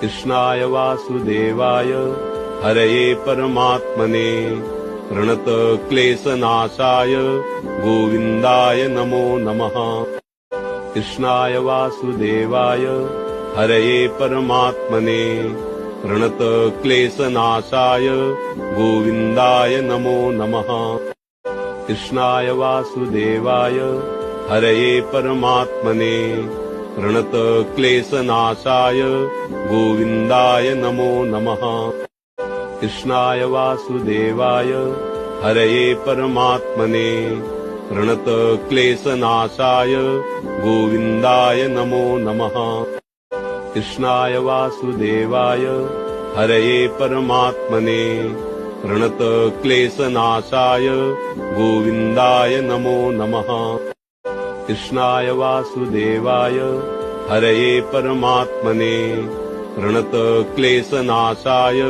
कृष्णाय वासुदेवाय हरये परमात्मने प्रणतक्लेशनाशाय गोविन्दाय नमो नमः। कृष्णाय वासुदेवाय हरये परमात्मने प्रणतक्लेशनाशाय गोविन्दाय नमो नमः। कृष्णाय वासुदेवाय हरये परमात्मने प्रणतक्लेशनाशाय गोविन्दाय नमो नमः। कृष्णाय वासुदेवाय हरये परमात्मने प्रणतक्लेशनाशाय गोविन्दाय नमो नमः। कृष्णाय वासुदेवाय हरये परमात्मने प्रणतक्लेशनाशाय गोविन्दाय नमो नमः। कृष्णाय वासुदेवाय हरये परमात्मने प्रणतक्लेशनाशाय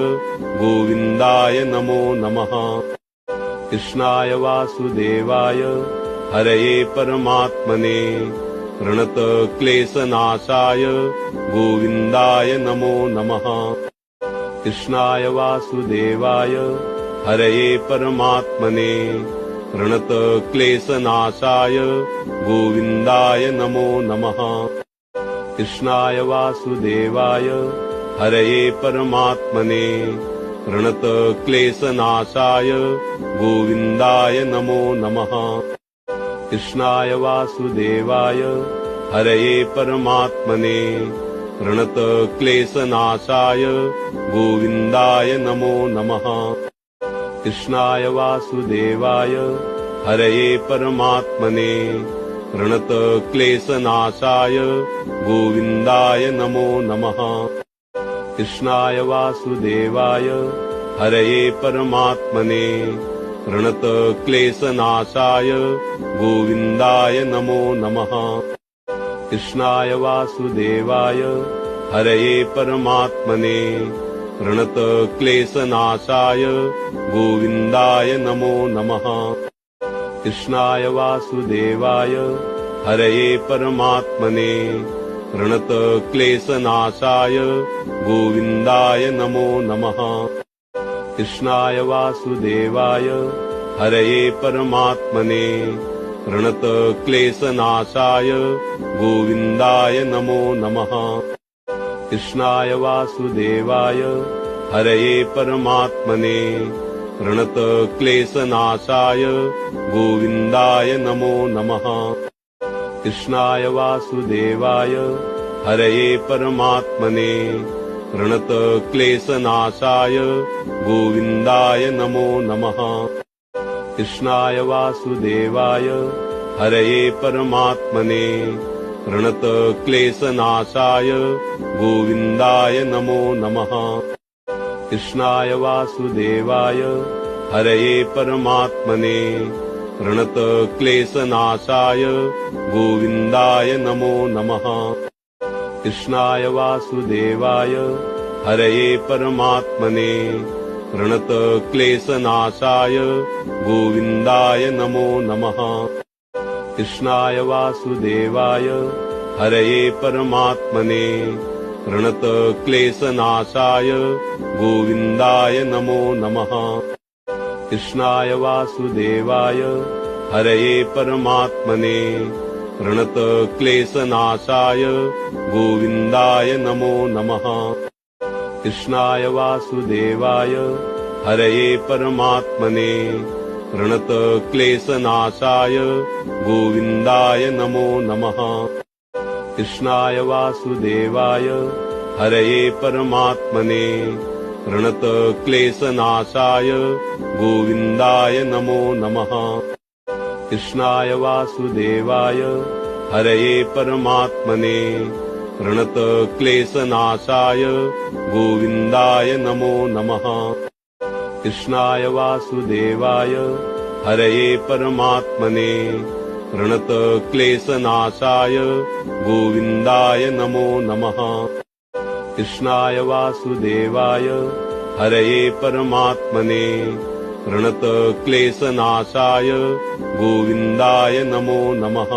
गोविन्दाय नमो नमः। कृष्णाय वासुदेवाय हरये परमात्मने प्रणतक्लेशनाशाय गोविन्दाय नमो नमः। कृष्णाय वासुदेवाय हरये परमात्मने प्रणतक्लेशनाशाय गोविन्दाय नमो नमः। कृष्णाय वासुदेवाय हरये परमात्मने प्रणतक्लेशनाशाय गोविन्दाय नमो नमः। कृष्णाय वासुदेवाय हरये परमात्मने प्रणतक्लेशनाशाय गोविन्दाय नमो नमः। कृष्णाय वासुदेवाय हरये परमात्मने प्रणतक्लेशनाशाय गोविन्दाय नमो नमः। कृष्णाय वासुदेवाय हरये परमात्मने प्रणतक्लेशनाशाय गोविन्दाय नमो नमः। कृष्णाय वासुदेवाय हरये परमात्मने प्रणतक्लेशनाशाय गोविन्दाय नमो नमः। कृष्णाय वासुदेवाय हरये परमात्मने प्रणतक्लेशनाशाय गोविन्दाय नमो नमः। कृष्णाय वासुदेवाय हरये परमात्मने प्रणतक्लेशनाशाय गोविन्दाय नमो नमः। कृष्णाय वासुदेवाय हरये परमात्मने प्रणतक्लेशनाशाय गोविन्दाय नमो नमः। कृष्णाय वासुदेवाय हरये परमात्मने प्रणतक्लेशनाशाय गोविन्दाय नमो नमः। कृष्णाय वासुदेवाय हरये परमात्मने प्रणतक्लेशनाशाय गोविन्दाय नमो नमः। कृष्णाय वासुदेवाय हरये परमात्मने प्रणतक्लेशनाशाय गोविन्दाय नमो नमः। कृष्णाय वासुदेवाय हरये परमात्मने प्रणतक्लेशनाशाय गोविन्दाय नमो नमः। कृष्णाय वासुदेवाय हरये परमात्मने प्रणतक्लेशनाशाय गोविन्दाय नमो नमः। कृष्णाय वासुदेवाय हरये परमात्मने प्रणतक्लेशनाशाय गोविन्दाय नमो नमः। कृष्णाय वासुदेवाय हरये परमात्मने प्रणतक्लेशनाशाय गोविन्दाय नमो नमः। कृष्णाय वासुदेवाय हरये परमात्मने प्रणतक्लेशनाशाय गोविन्दाय नमो नमः। कृष्णाय वासुदेवाय हरये परमात्मने प्रणतक्लेशनाशाय गोविन्दाय नमो नमः। कृष्णाय वासुदेवाय हरये परमात्मने प्रणतक्लेशनाशाय गोविन्दाय नमो नमः। कृष्णाय वासुदेवाय हरये परमात्मने प्रणतक्लेशनाशाय गोविन्दाय नमो नमः।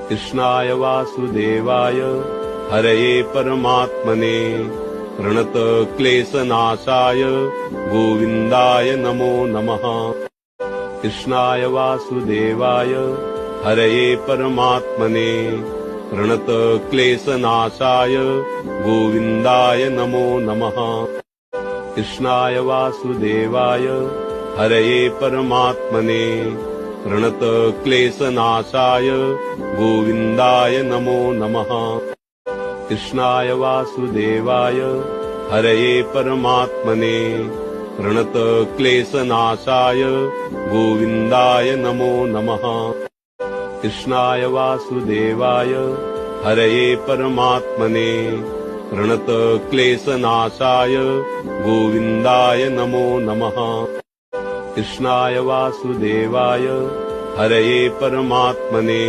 कृष्णाय वासुदेवाय हरये परमात्मने प्रणतक्लेशनाशाय गोविन्दाय नमो नमः। कृष्णाय वासुदेवाय हरये परमात्मने प्रणतक्लेशनाशाय गोविन्दाय नमो नमः। कृष्णाय वासुदेवाय हरये परमात्मने प्रणतक्लेशनाशाय गोविन्दाय नमो नमः। कृष्णाय वासुदेवाय हरये परमात्मने प्रणतक्लेशनाशाय गोविन्दाय नमो नमः। कृष्णाय वासुदेवाय हरये परमात्मने प्रणतक्लेशनाशाय गोविन्दाय नमो नमः। कृष्णाय वासुदेवाय हरये परमात्मने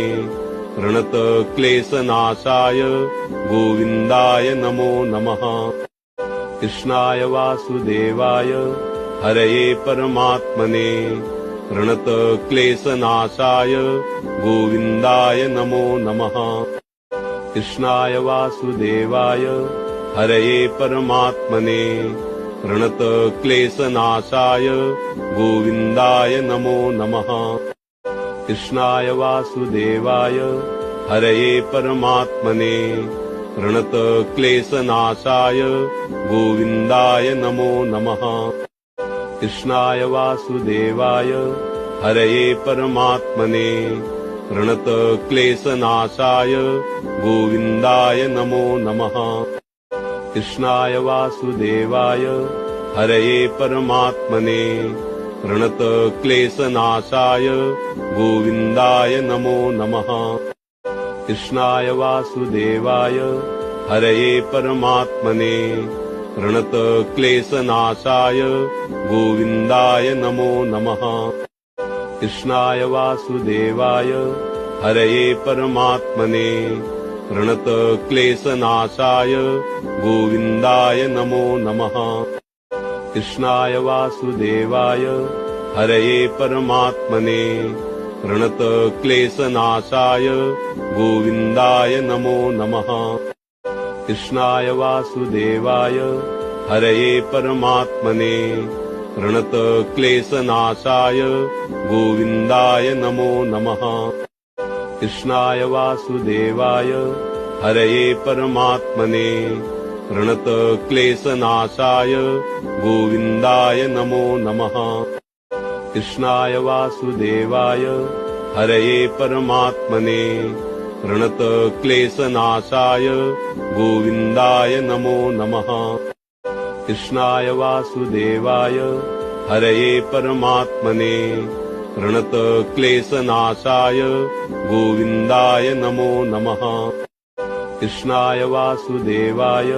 प्रणतक्लेशनाशाय गोविन्दाय नमो नमः। कृष्णाय वासुदेवाय हरये परमात्मने प्रणतक्लेशनाशाय गोविन्दाय नमो नमः। कृष्णाय वासुदेवाय हरये परमात्मने प्रणतक्लेशनाशाय गोविन्दाय नमो नमः। कृष्णाय वासुदेवाय हरये परमात्मने प्रणतक्लेशनाशाय गोविन्दाय नमो नमः। कृष्णाय वासुदेवाय हरये परमात्मने प्रणतक्लेशनाशाय गोविन्दाय नमो नमः। कृष्णाय वासुदेवाय हरये परमात्मने प्रणतक्लेशनाशाय गोविन्दाय नमो नमः। कृष्णाय वासुदेवाय हरये परमात्मने प्रणतक्लेशनाशाय गोविन्दाय नमो नमः। कृष्णाय वासुदेवाय हरये परमात्मने प्रणतक्लेशनाशाय गोविन्दाय नमो नमः। कृष्णाय वासुदेवाय हरये परमात्मने प्रणतक्लेशनाशाय गोविन्दाय नमो नमः। कृष्णाय वासुदेवाय हरये परमात्मने प्रणतक्लेशनाशाय गोविन्दाय नमो नमः। कृष्णाय वासुदेवाय हरये परमात्मने प्रणतक्लेशनाशाय गोविन्दाय नमो नमः। कृष्णाय वासुदेवाय हरये परमात्मने प्रणतक्लेशनाशाय गोविन्दाय नमो नमः। कृष्णाय वासुदेवाय हरये परमात्मने प्रणतक्लेशनाशाय गोविन्दाय नमो नमः। कृष्णाय वासुदेवाय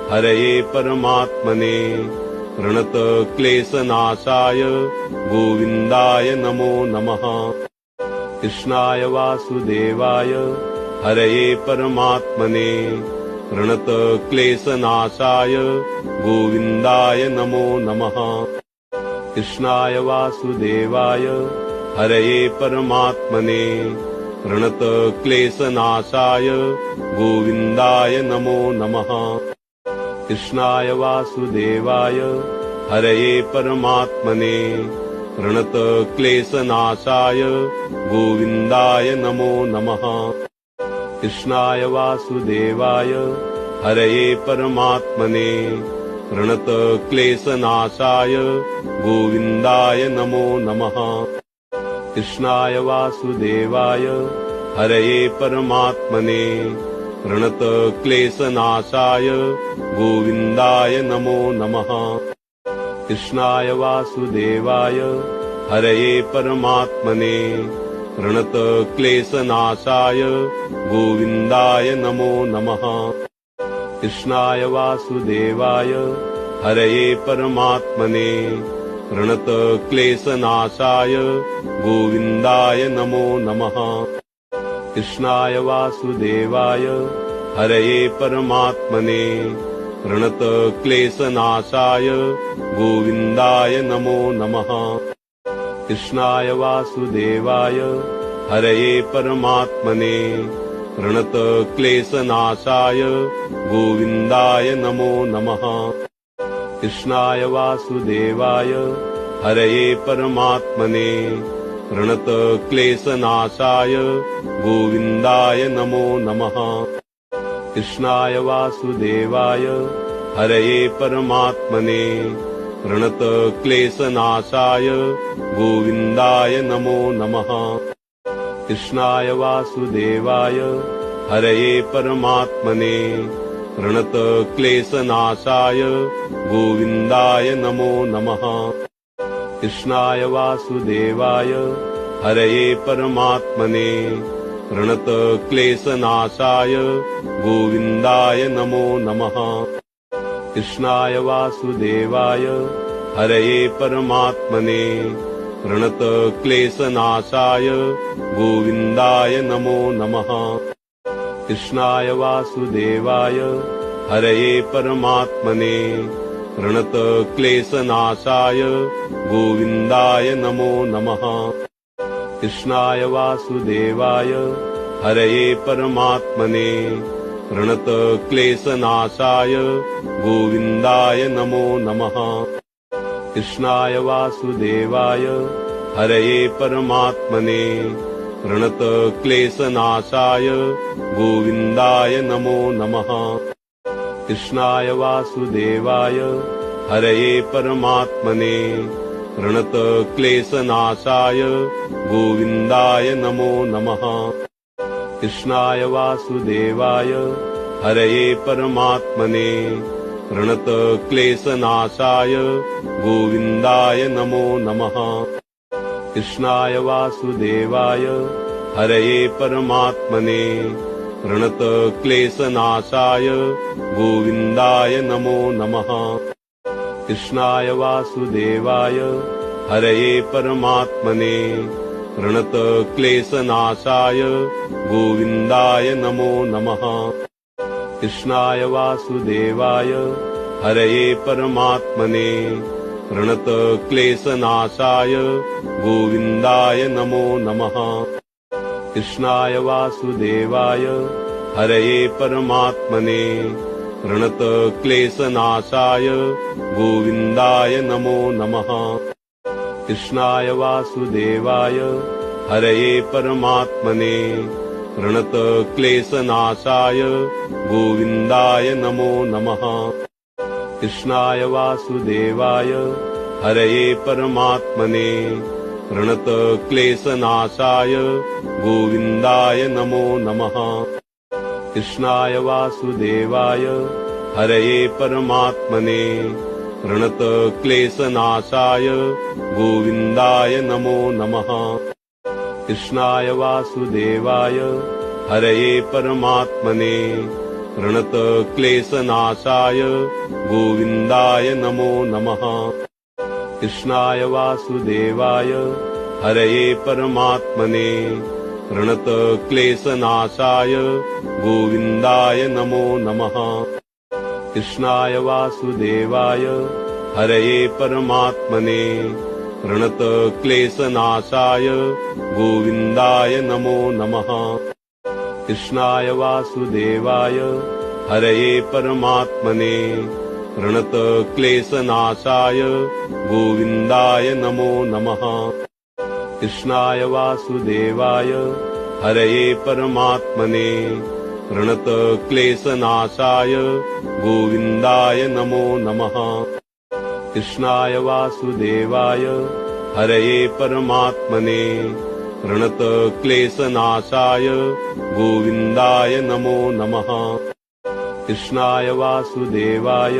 हरये परमात्मने प्रणतक्लेशनाशाय गोविन्दाय नमो नमः। कृष्णाय वासुदेवाय हरये परमात्मने प्रणतक्लेशनाशाय गोविन्दाय नमो नमः। कृष्णाय वासुदेवाय हरये परमात्मने प्रणतक्लेशनाशाय गोविन्दाय नमो नमः। कृष्णाय वासुदेवाय हरये परमात्मने प्रणतक्लेशनाशाय गोविन्दाय नमो नमः। कृष्णाय वासुदेवाय हरये परमात्मने प्रणतक्लेशनाशाय गोविन्दाय नमो नमः। कृष्णाय वासुदेवाय हरये परमात्मने प्रणतक्लेशनाशाय गोविन्दाय नमो नमः। कृष्णाय वासुदेवाय हरये परमात्मने प्रणतक्लेशनाशाय गोविन्दाय नमो नमः। कृष्णाय वासुदेवाय हरये परमात्मने प्रणतक्लेशनाशाय गोविन्दाय नमो नमः। कृष्णाय वासुदेवाय हरये परमात्मने प्रणतक्लेशनाशाय गोविन्दाय नमो नमः। कृष्णाय वासुदेवाय हरये परमात्मने प्रणतक्लेशनाशाय गोविन्दाय नमो नमः। कृष्णाय वासुदेवाय हरये परमात्मने प्रणतक्लेशनाशाय गोविन्दाय नमो नमः। कृष्णाय वासुदेवाय हरये परमात्मने प्रणतक्लेशनाशाय गोविन्दाय नमो नमः। कृष्णाय वासुदेवाय हरये परमात्मने प्रणतक्लेशनाशाय गोविन्दाय नमो नमः। कृष्णाय वासुदेवाय हरये परमात्मने प्रणतक्लेशनाशाय गोविन्दाय नमो नमः। कृष्णाय वासुदेवाय हरये परमात्मने प्रणतक्लेशनाशाय गोविन्दाय नमो नमः। कृष्णाय वासुदेवाय हरये परमात्मने प्रणतक्लेशनाशाय गोविन्दाय नमो नमः। कृष्णाय वासुदेवाय हरये परमात्मने प्रणतक्लेशनाशाय गोविन्दाय नमो नमः। कृष्णाय वासुदेवाय हरये परमात्मने प्रणतक्लेशनाशाय गोविन्दाय नमो नमः। कृष्णाय वासुदेवाय हरये परमात्मने प्रणतक्लेशनाशाय गोविन्दाय नमो नमः। कृष्णाय वासुदेवाय हरये परमात्मने प्रणतक्लेशनाशाय गोविन्दाय नमो नमः। कृष्णाय वासुदेवाय हरये परमात्मने प्रणतक्लेशनाशाय गोविन्दाय नमो नमः। कृष्णाय वासुदेवाय हरये परमात्मने प्रणतक्लेशनाशाय गोविन्दाय नमो नमः। कृष्णाय वासुदेवाय हरये परमात्मने प्रणतक्लेशनाशाय गोविन्दाय नमो नमः। कृष्णाय वासुदेवाय हरये परमात्मने प्रणतक्लेशनाशाय गोविन्दाय नमो नमः। कृष्णाय वासुदेवाय हरये परमात्मने प्रणतक्लेशनाशाय गोविन्दाय नमो नमः। कृष्णाय वासुदेवाय हरये परमात्मने प्रणतक्लेशनाशाय गोविन्दाय नमो नमः। कृष्णाय वासुदेवाय हरये परमात्मने प्रणतक्लेशनाशाय गोविन्दाय नमो नमः। कृष्णाय वासुदेवाय हरये परमात्मने प्रणतक्लेशनाशाय गोविन्दाय नमो नमः। कृष्णाय वासुदेवाय हरये परमात्मने प्रणतक्लेशनाशाय गोविन्दाय नमो नमः। कृष्णाय वासुदेवाय हरये परमात्मने प्रणतक्लेशनाशाय गोविन्दाय नमो नमः। कृष्णाय वासुदेवाय हरये परमात्मने प्रणतक्लेशनाशाय गोविन्दाय नमो नमः। कृष्णाय वासुदेवाय हरये परमात्मने प्रणतक्लेशनाशाय गोविन्दाय नमो नमः। कृष्णाय वासुदेवाय हरये परमात्मने प्रणतक्लेशनाशाय गोविन्दाय नमो नमः। कृष्णाय वासुदेवाय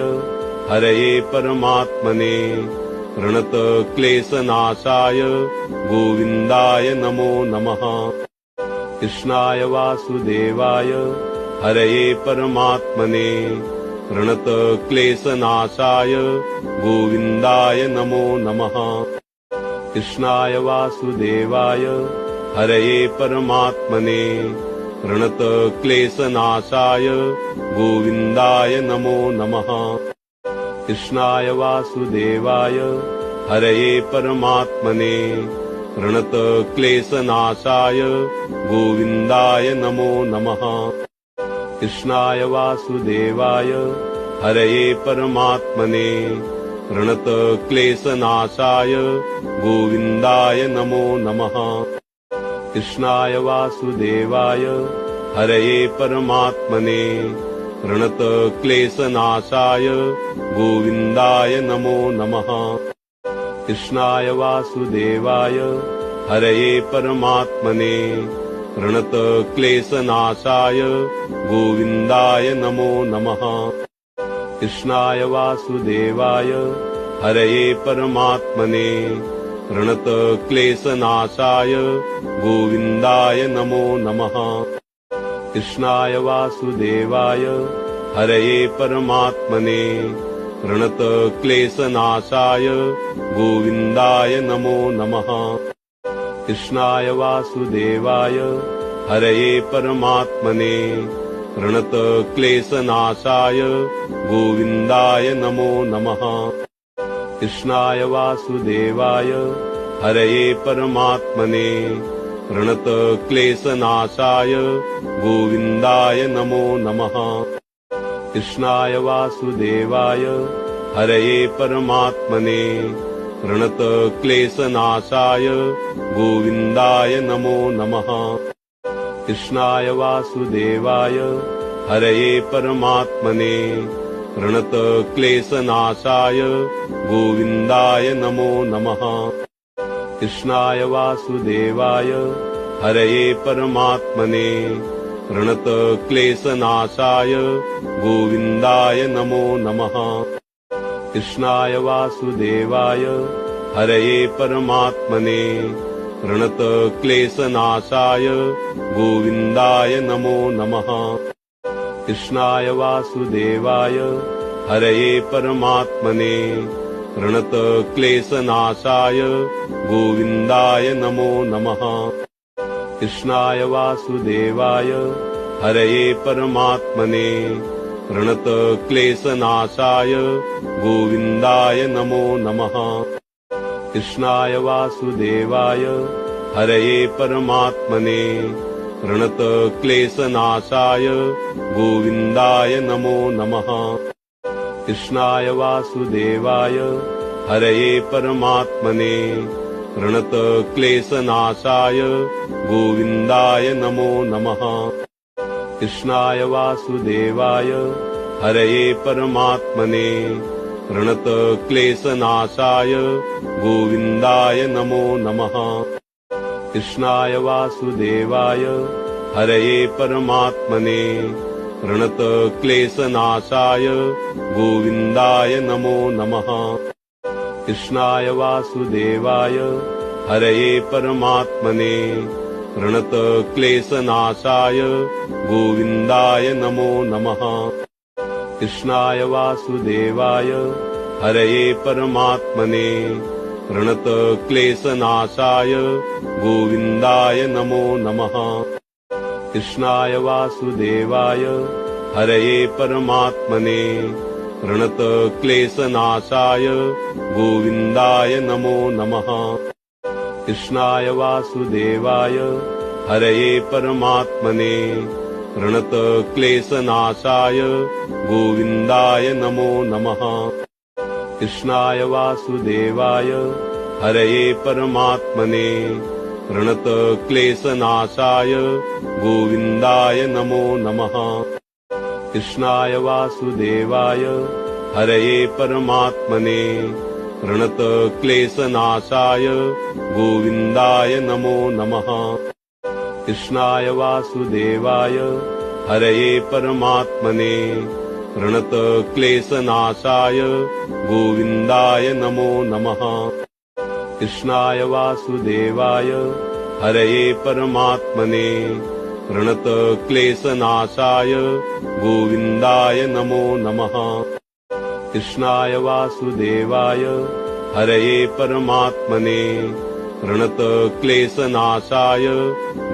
हरये परमात्मने प्रणतक्लेशनाशाय गोविन्दाय नमो नमः। कृष्णाय वासुदेवाय हरये परमात्मने प्रणतक्लेशनाशाय गोविन्दाय नमो नमः। कृष्णाय वासुदेवाय हरये परमात्मने प्रणतक्लेशनाशाय गोविन्दाय नमो नमः। कृष्णाय वासुदेवाय हरये परमात्मने प्रणतक्लेशनाशाय गोविन्दाय नमो नमः। कृष्णाय वासुदेवाय हरये परमात्मने प्रणतक्लेशनाशाय गोविन्दाय नमो नमः। कृष्णाय वासुदेवाय हरये परमात्मने प्रणतक्लेशनाशाय गोविन्दाय नमो नमः। कृष्णाय वासुदेवाय हरये परमात्मने प्रणतक्लेशनाशाय गोविन्दाय नमो नमः। कृष्णाय वासुदेवाय हरये परमात्मने प्रणतक्लेशनाशाय गोविन्दाय नमो नमः। कृष्णाय वासुदेवाय हरये परमात्मने प्रणतक्लेशनाशाय गोविन्दाय नमो नमः। कृष्णाय वासुदेवाय हरये परमात्मने प्रणतक्लेशनाशाय गोविन्दाय नमो नमः। कृष्णाय वासुदेवाय हरये परमात्मने प्रणतक्लेशनाशाय गोविन्दाय नमो नमः। कृष्णाय वासुदेवाय हरये परमात्मने प्रणतक्लेशनाशाय गोविन्दाय नमो नमः। कृष्णाय वासुदेवाय हरये परमात्मने प्रणतक्लेशनाशाय गोविन्दाय नमो नमः। कृष्णाय वासुदेवाय हरये परमात्मने प्रणतक्लेशनाशाय गोविन्दाय नमो नमः। कृष्णाय वासुदेवाय हरये परमात्मने प्रणतक्लेशनाशाय गोविन्दाय नमो नमः। कृष्णाय वासुदेवाय हरये परमात्मने प्रणतक्लेशनाशाय गोविन्दाय नमो नमः। कृष्णाय वासुदेवाय हरये परमात्मने प्रणतक्लेशनाशाय गोविन्दाय नमो नमः। कृष्णाय वासुदेवाय हरये परमात्मने प्रणतक्लेशनाशाय गोविन्दाय नमो नमः। कृष्णाय वासुदेवाय हरये परमात्मने प्रणतक्लेशनाशाय गोविन्दाय नमो नमः। कृष्णाय वासुदेवाय हरये परमात्मने प्रणतक्लेशनाशाय गोविन्दाय नमो नमः। कृष्णाय वासुदेवाय हरये परमात्मने प्रणतक्लेशनाशाय गोविन्दाय नमो नमः। कृष्णाय वासुदेवाय हरये परमात्मने प्रणतक्लेशनाशाय गोविन्दाय नमो नमः। कृष्णाय वासुदेवाय हरये परमात्मने प्रणतक्लेशनाशाय गोविन्दाय नमो नमः। कृष्णाय वासुदेवाय हरये परमात्मने प्रणतक्लेशनाशाय गोविन्दाय नमो नमः। कृष्णाय वासुदेवाय हरये परमात्मने प्रणतक्लेशनाशाय गोविन्दाय नमो नमः। कृष्णाय वासुदेवाय हरये परमात्मने प्रणतक्लेशनाशाय गोविन्दाय नमो नमः। कृष्णाय वासुदेवाय हरये परमात्मने प्रणतक्लेशनाशाय गोविन्दाय नमो नमः। कृष्णाय वासुदेवाय हरये परमात्मने प्रणतक्लेशनाशाय गोविन्दाय नमो नमः। कृष्णाय वासुदेवाय हरये परमात्मने प्रणतक्लेशनाशाय गोविन्दाय नमो नमः। कृष्णाय वासुदेवाय हरये परमात्मने प्रणतक्लेशनाशाय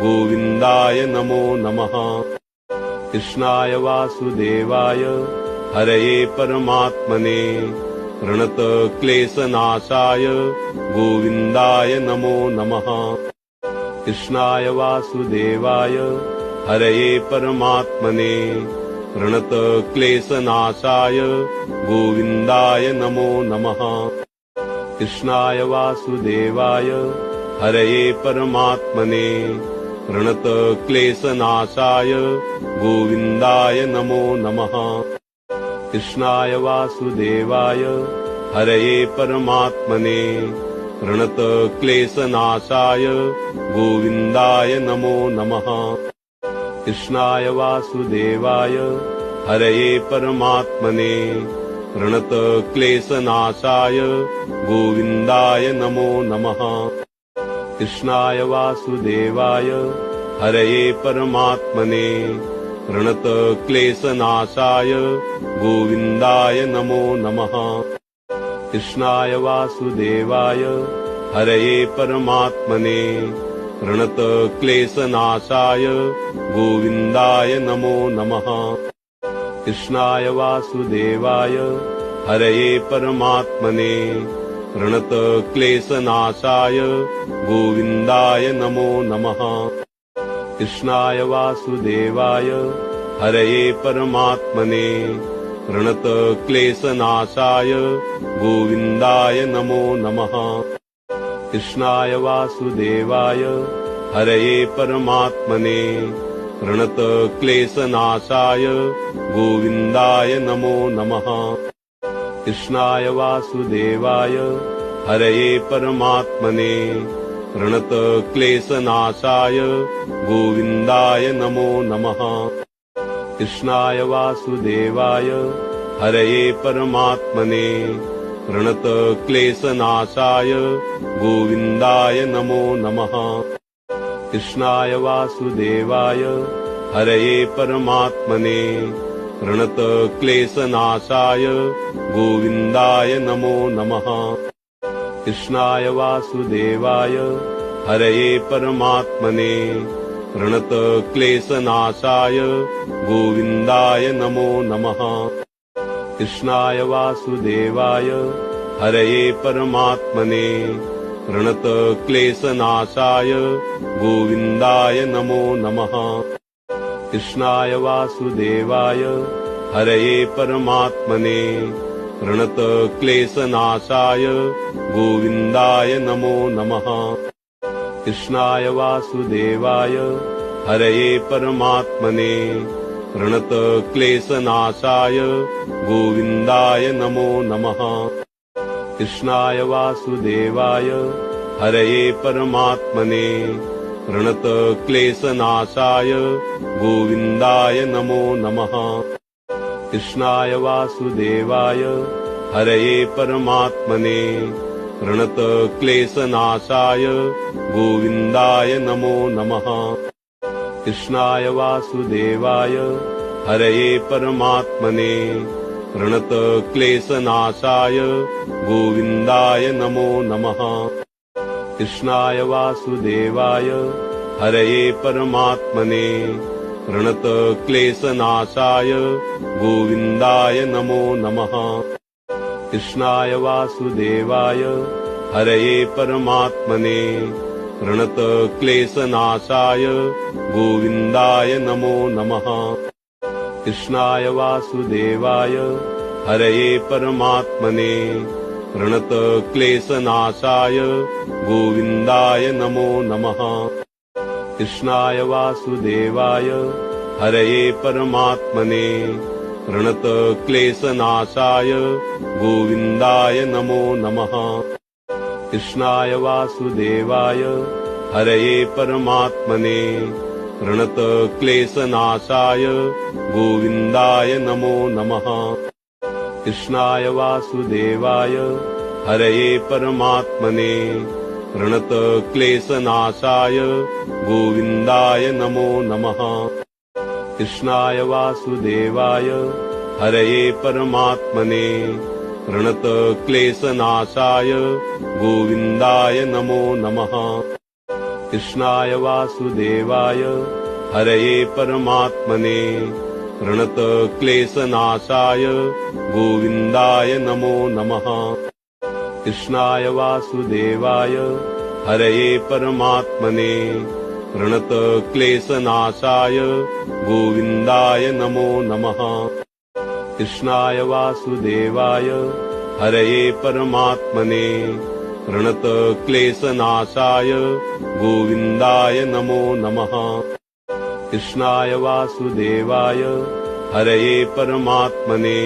गोविन्दाय नमो नमः। कृष्णाय वासुदेवाय हरये परमात्मने प्रणतक्लेशनाशाय गोविन्दाय नमो नमः। कृष्णाय वासुदेवाय हरये परमात्मने प्रणतक्लेशनाशाय गोविन्दाय नमो नमः। कृष्णाय वासुदेवाय हरये परमात्मने प्रणतक्लेशनाशाय गोविन्दाय नमो नमः। कृष्णाय वासुदेवाय हरये परमात्मने प्रणतक्लेशनाशाय गोविन्दाय नमो नमः। कृष्णाय वासुदेवाय हरये परमात्मने प्रणतक्लेशनाशाय गोविन्दाय नमो नमः। कृष्णाय वासुदेवाय हरये परमात्मने प्रणतक्लेशनाशाय गोविन्दाय नमो नमः। कृष्णाय वासुदेवाय हरये परमात्मने प्रणतक्लेशनाशाय गोविन्दाय नमो नमः। कृष्णाय वासुदेवाय हरये परमात्मने प्रणतक्लेशनाशाय गोविन्दाय नमो नमः। कृष्णाय वासुदेवाय हरये परमात्मने प्रणतक्लेशनाशाय गोविन्दाय नमो नमः। कृष्णाय वासुदेवाय हरये परमात्मने प्रणतक्लेशनाशाय गोविन्दाय नमो नमः। कृष्णाय वासुदेवाय हरये परमात्मने प्रणतक्लेशनाशाय गोविन्दाय नमो नमः। कृष्णाय वासुदेवाय हरये परमात्मने प्रणतक्लेशनाशाय गोविन्दाय नमो नमः। कृष्णाय वासुदेवाय हरये परमात्मने प्रणतक्लेशनाशाय गोविन्दाय नमो नमः। कृष्णाय वासुदेवाय हरये परमात्मने प्रणतक्लेशनाशाय गोविन्दाय नमो नमः। कृष्णाय वासुदेवाय हरये परमात्मने प्रणतक्लेशनाशाय गोविन्दाय नमो नमः। कृष्णाय वासुदेवाय हरये परमात्मने प्रणतक्लेशनाशाय गोविन्दाय नमो नमः। कृष्णाय वासुदेवाय हरये परमात्मने प्रणतक्लेशनाशाय गोविन्दाय नमो नमः। कृष्णाय वासुदेवाय हरये परमात्मने प्रणतक्लेशनाशाय गोविन्दाय नमो नमः। कृष्णाय वासुदेवाय हरये परमात्मने प्रणतक्लेशनाशाय गोविन्दाय नमो नमः। कृष्णाय वासुदेवाय हरये परमात्मने प्रणतक्लेशनाशाय गोविन्दाय नमो नमः। कृष्णाय वासुदेवाय हरये परमात्मने प्रणतक्लेशनाशाय गोविन्दाय नमो नमः। कृष्णाय वासुदेवाय हरये परमात्मने प्रणतक्लेशनाशाय गोविन्दाय नमो नमः। कृष्णाय वासुदेवाय हरये परमात्मने प्रणतक्लेशनाशाय गोविन्दाय नमो नमः। कृष्णाय वासुदेवाय हरये परमात्मने प्रणतक्लेशनाशाय गोविन्दाय नमो नमः। कृष्णाय वासुदेवाय हरये परमात्मने प्रणतक्लेशनाशाय गोविन्दाय नमो नमः। कृष्णाय वासुदेवाय हरये परमात्मने प्रणतक्लेशनाशाय गोविन्दाय नमो नमः। कृष्णाय वासुदेवाय हरये परमात्मने प्रणतक्लेशनाशाय गोविन्दाय नमो नमः। कृष्णाय वासुदेवाय हरये परमात्मने प्रणतक्लेशनाशाय गोविन्दाय नमो नमः। कृष्णाय वासुदेवाय हरये परमात्मने प्रणतक्लेशनाशाय गोविन्दाय नमो नमः। कृष्णाय वासुदेवाय हरये परमात्मने प्रणतक्लेशनाशाय गोविन्दाय नमो नमः। कृष्णाय वासुदेवाय हरये परमात्मने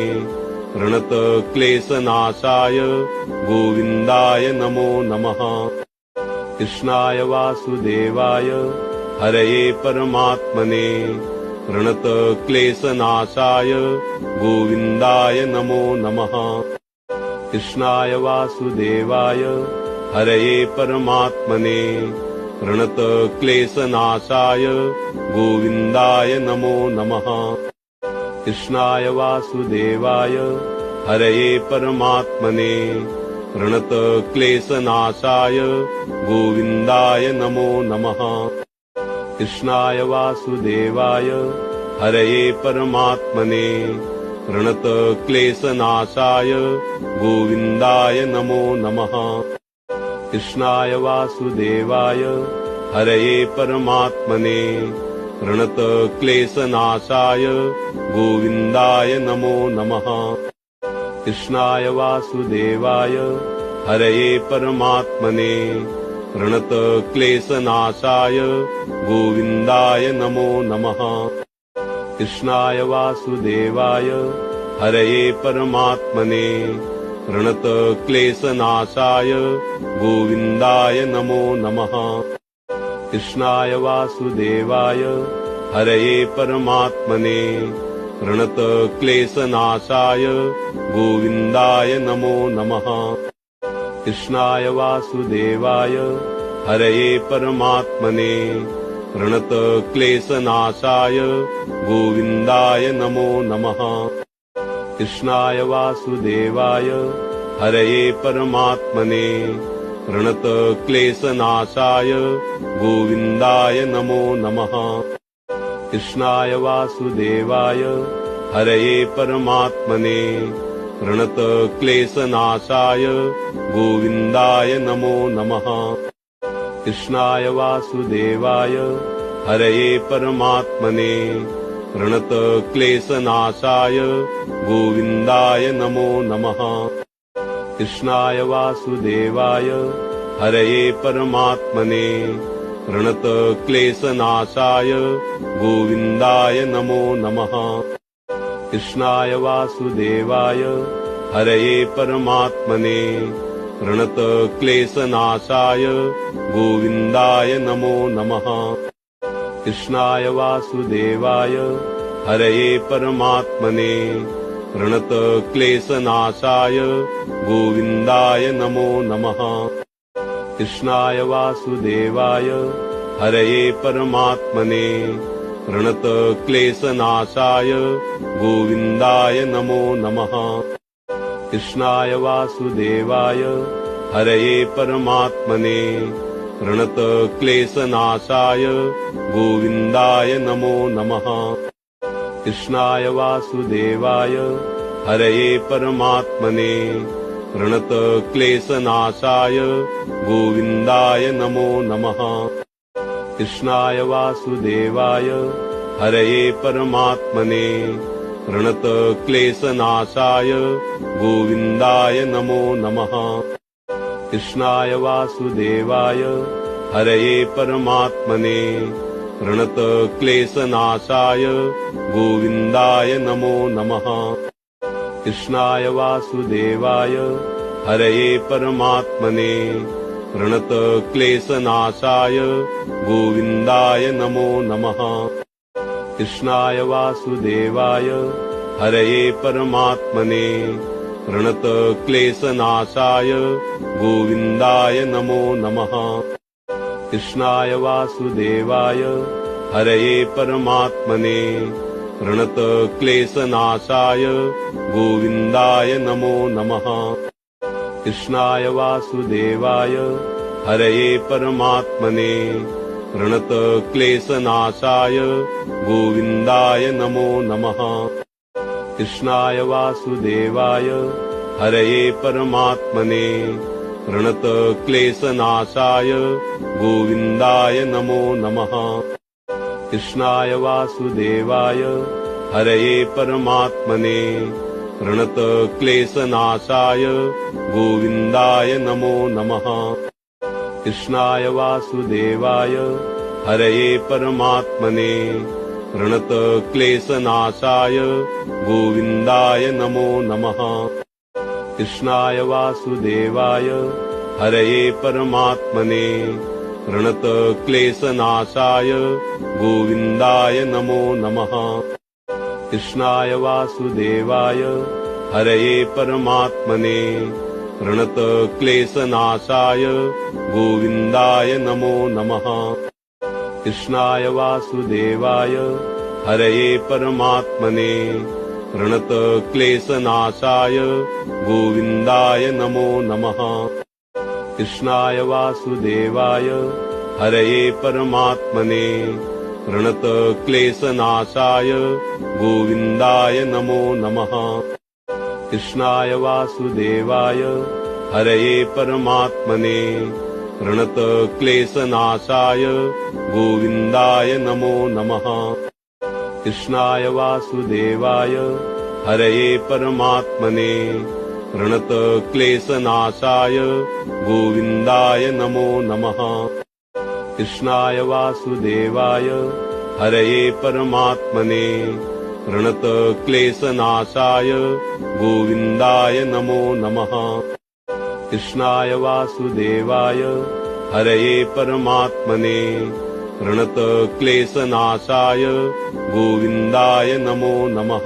प्रणतक्लेशनाशाय गोविन्दाय नमो नमः। कृष्णाय वासुदेवाय हरये परमात्मने प्रणतक्लेशनाशाय गोविन्दाय नमो नमः। कृष्णाय वासुदेवाय हरये परमात्मने प्रणतक्लेशनाशाय गोविन्दाय नमो नमः। कृष्णाय वासुदेवाय हरये परमात्मने प्रणतक्लेशनाशाय गोविन्दाय नमो नमः। कृष्णाय वासुदेवाय हरये परमात्मने प्रणतक्लेशनाशाय गोविन्दाय नमो नमः। कृष्णाय वासुदेवाय हरये परमात्मने प्रणतक्लेशनाशाय गोविन्दाय नमो नमः। कृष्णाय वासुदेवाय हरये परमात्मने प्रणतक्लेशनाशाय गोविन्दाय नमो नमः। कृष्णाय वासुदेवाय हरये परमात्मने प्रणतक्लेशनाशाय गोविन्दाय नमो नमः। कृष्णाय वासुदेवाय हरये परमात्मने प्रणतक्लेशनाशाय गोविन्दाय नमो नमः। कृष्णाय वासुदेवाय हरये परमात्मने प्रणतक्लेशनाशाय गोविन्दाय नमो नमः। कृष्णाय वासुदेवाय हरये परमात्मने प्रणतक्लेशनाशाय गोविन्दाय नमो नमः। कृष्णाय वासुदेवाय हरये परमात्मने प्रणतक्लेशनाशाय गोविन्दाय नमो नमः। कृष्णाय वासुदेवाय हरये परमात्मने प्रणतक्लेशनाशाय गोविन्दाय नमो नमः। कृष्णाय वासुदेवाय हरये परमात्मने प्रणतक्लेशनाशाय गोविन्दाय नमो नमः। कृष्णाय वासुदेवाय हरये परमात्मने प्रणतक्लेशनाशाय गोविन्दाय नमो नमः। कृष्णाय वासुदेवाय हरये परमात्मने प्रणतक्लेशनाशाय गोविन्दाय नमो नमः। कृष्णाय वासुदेवाय हरये परमात्मने प्रणतक्लेशनाशाय गोविन्दाय नमो नमः। कृष्णाय वासुदेवाय हरये परमात्मने प्रणतक्लेशनाशाय गोविन्दाय नमो नमः। कृष्णाय वासुदेवाय हरये परमात्मने प्रणतक्लेशनाशाय गोविन्दाय नमो नमः। कृष्णाय वासुदेवाय हरये परमात्मने प्रणतक्लेशनाशाय गोविन्दाय नमो नमः। कृष्णाय वासुदेवाय हरये परमात्मने प्रणतक्लेशनाशाय गोविन्दाय नमो नमः। कृष्णाय वासुदेवाय हरये परमात्मने प्रणतक्लेशनाशाय गोविन्दाय नमो नमः। कृष्णाय वासुदेवाय हरये परमात्मने प्रणतक्लेशनाशाय गोविन्दाय नमो नमः। कृष्णाय वासुदेवाय हरये परमात्मने प्रणतक्लेशनाशाय गोविन्दाय नमो नमः। कृष्णाय वासुदेवाय हरये परमात्मने प्रणतक्लेशनाशाय गोविन्दाय नमो नमः। कृष्णाय वासुदेवाय हरये परमात्मने प्रणतक्लेशनाशाय गोविन्दाय नमो नमः। कृष्णाय वासुदेवाय हरये परमात्मने प्रणतक्लेशनाशाय गोविन्दाय नमो नमः। कृष्णाय वासुदेवाय हरये परमात्मने प्रणतक्लेशनाशाय गोविन्दाय नमो नमः। कृष्णाय वासुदेवाय हरये परमात्मने प्रणतक्लेशनाशाय गोविन्दाय नमो नमः। कृष्णाय वासुदेवाय हरये परमात्मने प्रणतक्लेशनाशाय गोविन्दाय नमो नमः। कृष्णाय वासुदेवाय हरये परमात्मने प्रणतक्लेशनाशाय गोविन्दाय नमो नमः। कृष्णाय वासुदेवाय हरये परमात्मने प्रणतक्लेशनाशाय गोविन्दाय नमो नमः। कृष्णाय वासुदेवाय हरये परमात्मने प्रणतक्लेशनाशाय गोविन्दाय नमो नमः। कृष्णाय वासुदेवाय हरये परमात्मने प्रणतक्लेशनाशाय गोविन्दाय नमो नमः। कृष्णाय वासुदेवाय हरये परमात्मने प्रणतक्लेशनाशाय गोविन्दाय नमो नमः। कृष्णाय वासुदेवाय हरये परमात्मने प्रणतक्लेशनाशाय गोविन्दाय नमो नमः।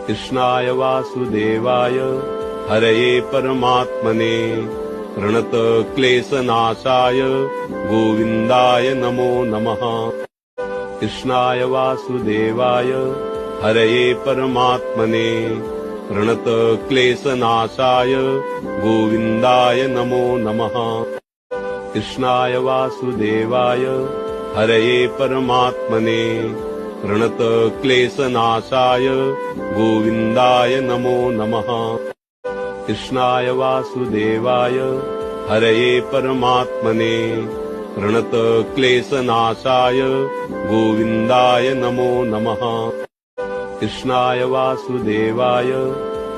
कृष्णाय वासुदेवाय हरये परमात्मने प्रणतक्लेशनाशाय गोविन्दाय नमो नमः। कृष्णाय वासुदेवाय हरये परमात्मने प्रणतक्लेशनाशाय गोविन्दाय नमो नमः। कृष्णाय वासुदेवाय हरये परमात्मने प्रणतक्लेशनाशाय गोविन्दाय नमो नमः। कृष्णाय वासुदेवाय हरये परमात्मने प्रणतक्लेशनाशाय गोविन्दाय नमो नमः। कृष्णाय वासुदेवाय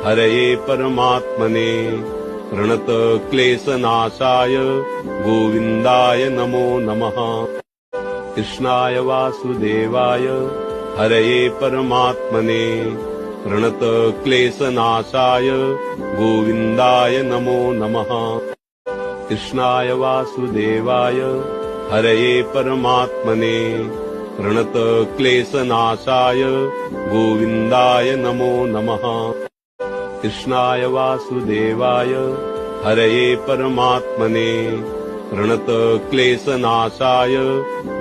हरये परमात्मने प्रणतक्लेशनाशाय गोविन्दाय नमो नमः। कृष्णाय वासुदेवाय हरये परमात्मने प्रणतक्लेशनाशाय गोविन्दाय नमो नमः। कृष्णाय वासुदेवाय हरये परमात्मने प्रणतक्लेशनाशाय गोविन्दाय नमो नमः। कृष्णाय वासुदेवाय हरये परमात्मने प्रणतक्लेशनाशाय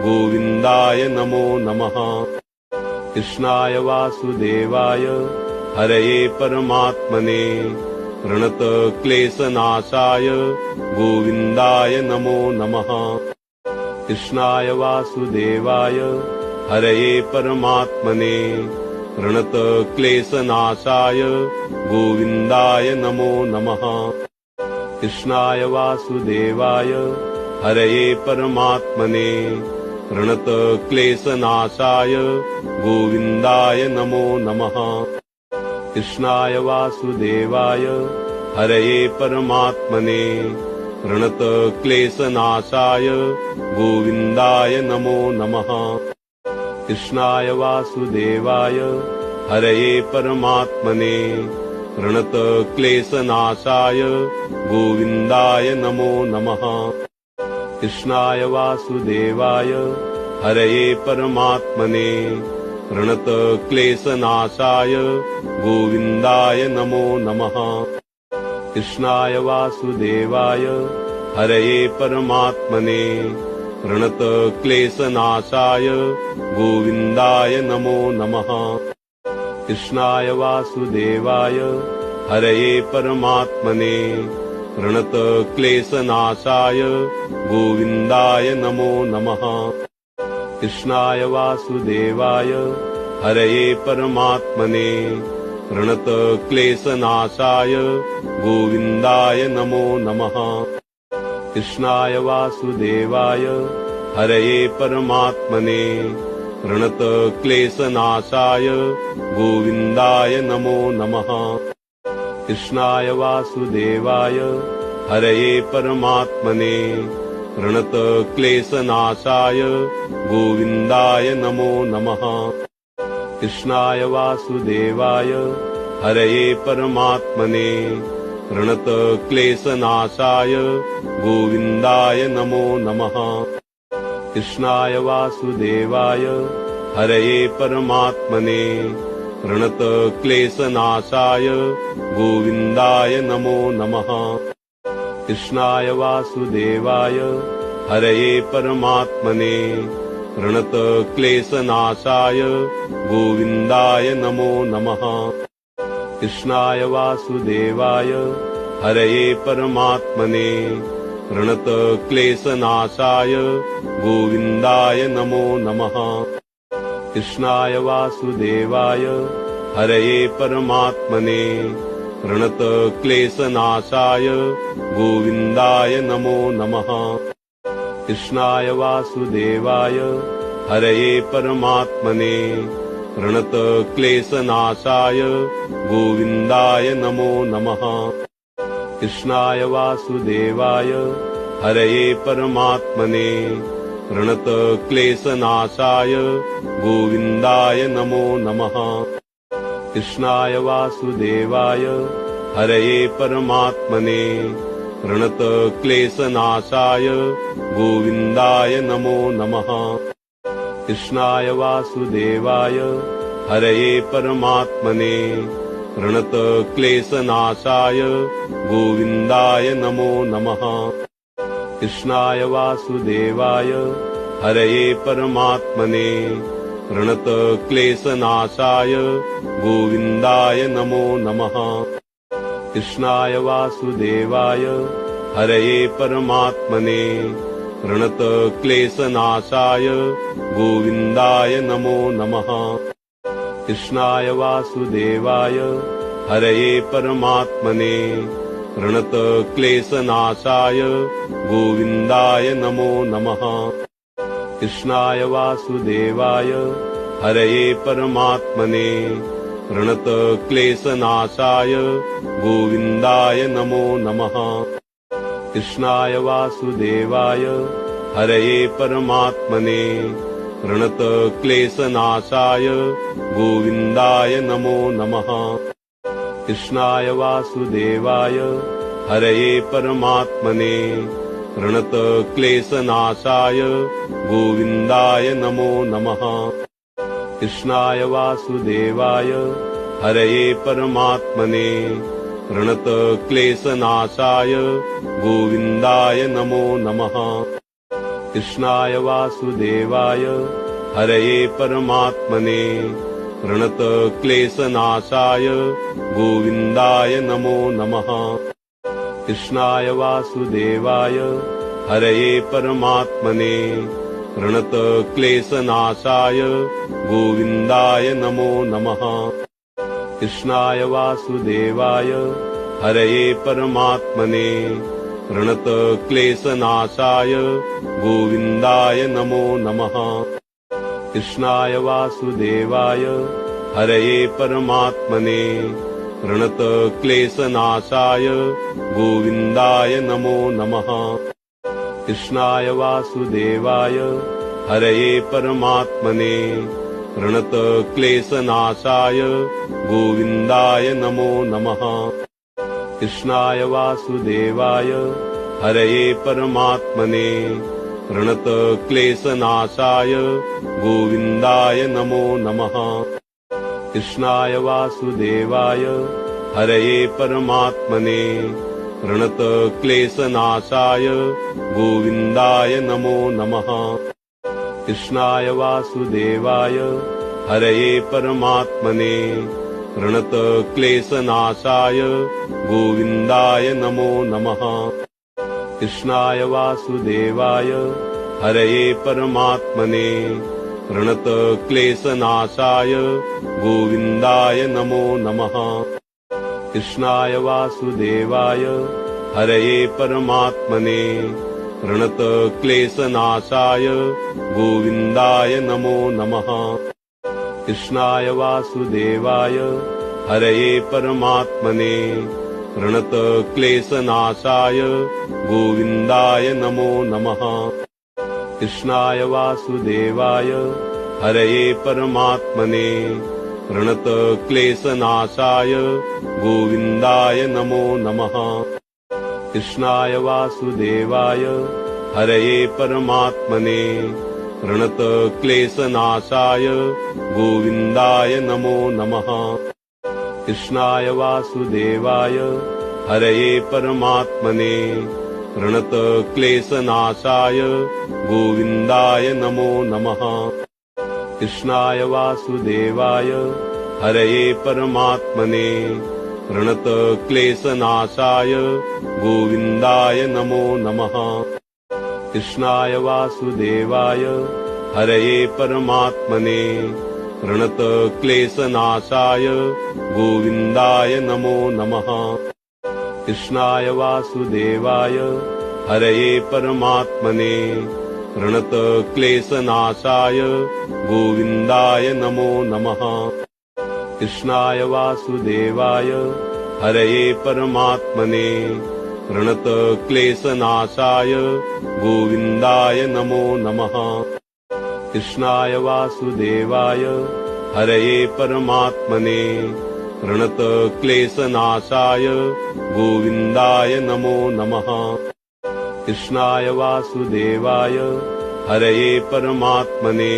गोविन्दाय नमो नमः। कृष्णाय वासुदेवाय हरये परमात्मने प्रणतक्लेशनाशाय गोविन्दाय नमो नमः। कृष्णाय वासुदेवाय हरये परमात्मने प्रणतक्लेशनाशाय गोविन्दाय नमो नमः। कृष्णाय वासुदेवाय हरये परमात्मने प्रणतक्लेशनाशाय गोविन्दाय नमो नमः। कृष्णाय वासुदेवाय हरये परमात्मने प्रणतक्लेशनाशाय गोविन्दाय नमो नमः। कृष्णाय वासुदेवाय हरये परमात्मने प्रणतक्लेशनाशाय गोविन्दाय नमो नमः। कृष्णाय वासुदेवाय हरये परमात्मने प्रणतक्लेशनाशाय गोविन्दाय नमो नमः। कृष्णाय वासुदेवाय हरये परमात्मने प्रणतक्लेशनाशाय गोविन्दाय नमो नमः। कृष्णाय वासुदेवाय हरये परमात्मने प्रणतक्लेशनाशाय गोविन्दाय नमो नमः। कृष्णाय वासुदेवाय हरये परमात्मने प्रणतक्लेशनाशाय गोविन्दाय नमो नमः। कृष्णाय वासुदेवाय हरये परमात्मने प्रणतक्लेशनाशाय गोविन्दाय नमो नमः। कृष्णाय वासुदेवाय हरये परमात्मने प्रणतक्लेशनाशाय गोविन्दाय नमो नमः। कृष्णाय वासुदेवाय हरये परमात्मने प्रणतक्लेशनाशाय गोविन्दाय नमो नमः। कृष्णाय वासुदेवाय हरये परमात्मने प्रणतक्लेशनाशाय गोविन्दाय नमो नमः। कृष्णाय वासुदेवाय हरये परमात्मने प्रणतक्लेशनाशाय गोविन्दाय नमो नमः। कृष्णाय वासुदेवाय हरये परमात्मने प्रणतक्लेशनाशाय गोविन्दाय नमो नमः। कृष्णाय वासुदेवाय हरये परमात्मने प्रणतक्लेशनाशाय गोविन्दाय नमो नमः। कृष्णाय वासुदेवाय हरये परमात्मने प्रणतक्लेशनाशाय गोविन्दाय नमो नमः। कृष्णाय वासुदेवाय हरये परमात्मने प्रणतक्लेशनाशाय गोविन्दाय नमो नमः। कृष्णाय वासुदेवाय हरये परमात्मने प्रणतक्लेशनाशाय गोविन्दाय नमो नमः। कृष्णाय वासुदेवाय हरये परमात्मने प्रणतक्लेशनाशाय गोविन्दाय नमो नमः। कृष्णाय वासुदेवाय हरये परमात्मने प्रणतक्लेशनाशाय गोविन्दाय नमो नमः। कृष्णाय वासुदेवाय हरये परमात्मने प्रणतक्लेशनाशाय गोविन्दाय नमो नमः। कृष्णाय वासुदेवाय हरये परमात्मने प्रणतक्लेशनाशाय गोविन्दाय नमो नमः। कृष्णाय वासुदेवाय हरये परमात्मने प्रणतक्लेशनाशाय गोविन्दाय नमो नमः। कृष्णाय वासुदेवाय हरये परमात्मने प्रणतक्लेशनाशाय गोविन्दाय नमो नमः। कृष्णाय वासुदेवाय हरये परमात्मने प्रणतक्लेशनाशाय गोविन्दाय नमो नमः। कृष्णाय वासुदेवाय हरये परमात्मने प्रणतक्लेशनाशाय गोविन्दाय नमो नमः। कृष्णाय वासुदेवाय हरये परमात्मने प्रणतक्लेशनाशाय गोविन्दाय नमो नमः। कृष्णाय वासुदेवाय हरये परमात्मने प्रणतक्लेशनाशाय गोविन्दाय नमो नमः। कृष्णाय वासुदेवाय हरये परमात्मने प्रणतक्लेशनाशाय गोविन्दाय नमो नमः। कृष्णाय वासुदेवाय हरये परमात्मने प्रणतक्लेशनाशाय गोविन्दाय नमो नमः। कृष्णाय वासुदेवाय हरये परमात्मने प्रणतक्लेशनाशाय गोविन्दाय नमो नमः। कृष्णाय वासुदेवाय हरये परमात्मने प्रणतक्लेशनाशाय गोविन्दाय नमो नमः। कृष्णाय वासुदेवाय हरये परमात्मने प्रणतक्लेशनाशाय गोविन्दाय नमो नमः। कृष्णाय वासुदेवाय हरये परमात्मने प्रणतक्लेशनाशाय गोविन्दाय नमो नमः। कृष्णाय वासुदेवाय हरये परमात्मने प्रणतक्लेशनाशाय गोविन्दाय नमो नमः। कृष्णाय वासुदेवाय हरये परमात्मने प्रणतक्लेशनाशाय गोविन्दाय नमो नमः। कृष्णाय वासुदेवाय हरये परमात्मने प्रणतक्लेशनाशाय गोविन्दाय नमो नमः। कृष्णाय वासुदेवाय हरये परमात्मने प्रणतक्लेशनाशाय गोविन्दाय नमो नमः। कृष्णाय वासुदेवाय हरये परमात्मने प्रणतक्लेशनाशाय गोविन्दाय नमो नमः। कृष्णाय वासुदेवाय हरये परमात्मने प्रणतक्लेशनाशाय गोविन्दाय नमो नमः। कृष्णाय वासुदेवाय हरये परमात्मने प्रणतक्लेशनाशाय गोविन्दाय नमो नमः। कृष्णाय वासुदेवाय हरये परमात्मने प्रणतक्लेशनाशाय गोविन्दाय नमो नमः। कृष्णाय वासुदेवाय हरये परमात्मने प्रणतक्लेशनाशाय गोविन्दाय नमो नमः। कृष्णाय वासुदेवाय हरये परमात्मने प्रणतक्लेशनाशाय गोविन्दाय नमो नमः। कृष्णाय वासुदेवाय हरये परमात्मने प्रणतक्लेशनाशाय गोविन्दाय नमो नमः। कृष्णाय वासुदेवाय हरये परमात्मने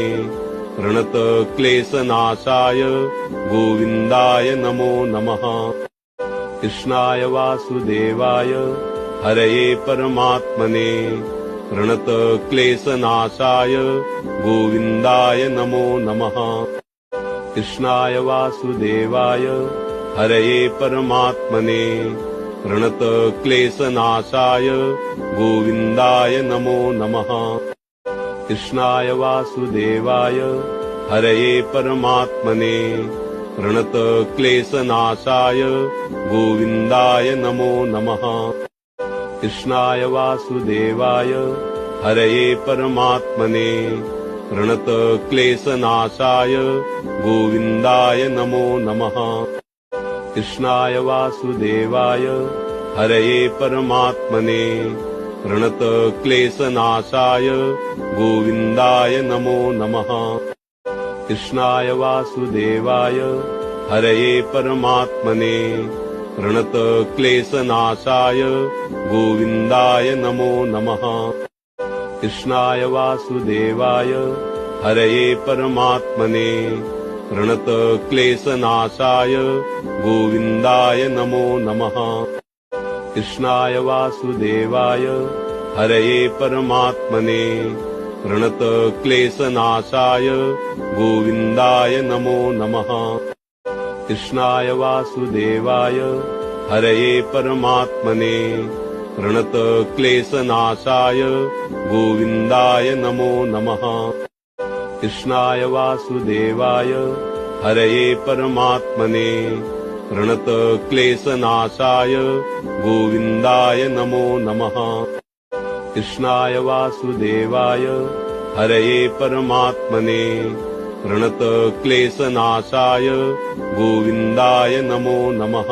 प्रणतक्लेशनाशाय गोविन्दाय नमो नमः। कृष्णाय वासुदेवाय हरये परमात्मने प्रणतक्लेशनाशाय गोविन्दाय नमो नमः। कृष्णाय वासुदेवाय हरये परमात्मने प्रणतक्लेशनाशाय गोविन्दाय नमो नमः। कृष्णाय वासुदेवाय हरये परमात्मने प्रणतक्लेशनाशाय गोविन्दाय नमो नमः। कृष्णाय वासुदेवाय हरये परमात्मने प्रणतक्लेशनाशाय गोविन्दाय नमो नमः। कृष्णाय वासुदेवाय हरये परमात्मने प्रणतक्लेशनाशाय गोविन्दाय नमो नमः। कृष्णाय वासुदेवाय हरये परमात्मने प्रणतक्लेशनाशाय गोविन्दाय नमो नमः। कृष्णाय वासुदेवाय हरये परमात्मने प्रणतक्लेशनाशाय गोविन्दाय नमो नमः। कृष्णाय वासुदेवाय हरये परमात्मने प्रणतक्लेशनाशाय गोविन्दाय नमो नमः। कृष्णाय वासुदेवाय हरये परमात्मने प्रणतक्लेशनाशाय गोविन्दाय नमो नमः। कृष्णाय वासुदेवाय हरये परमात्मने प्रणतक्लेशनाशाय गोविन्दाय नमो नमः। कृष्णाय वासुदेवाय हरये परमात्मने प्रणतक्लेशनाशाय गोविन्दाय नमो नमः।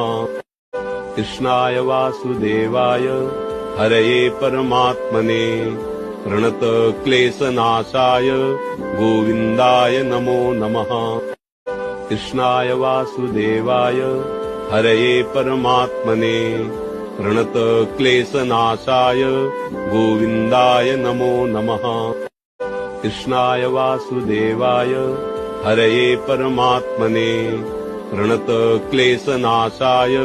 कृष्णाय वासुदेवाय हरये परमात्मने प्रणतक्लेशनाशाय गोविन्दाय नमो नमः। कृष्णाय वासुदेवाय हरये परमात्मने प्रणतक्लेशनाशाय गोविन्दाय नमो नमः। कृष्णाय वासुदेवाय हरये परमात्मने प्रणतक्लेशनाशाय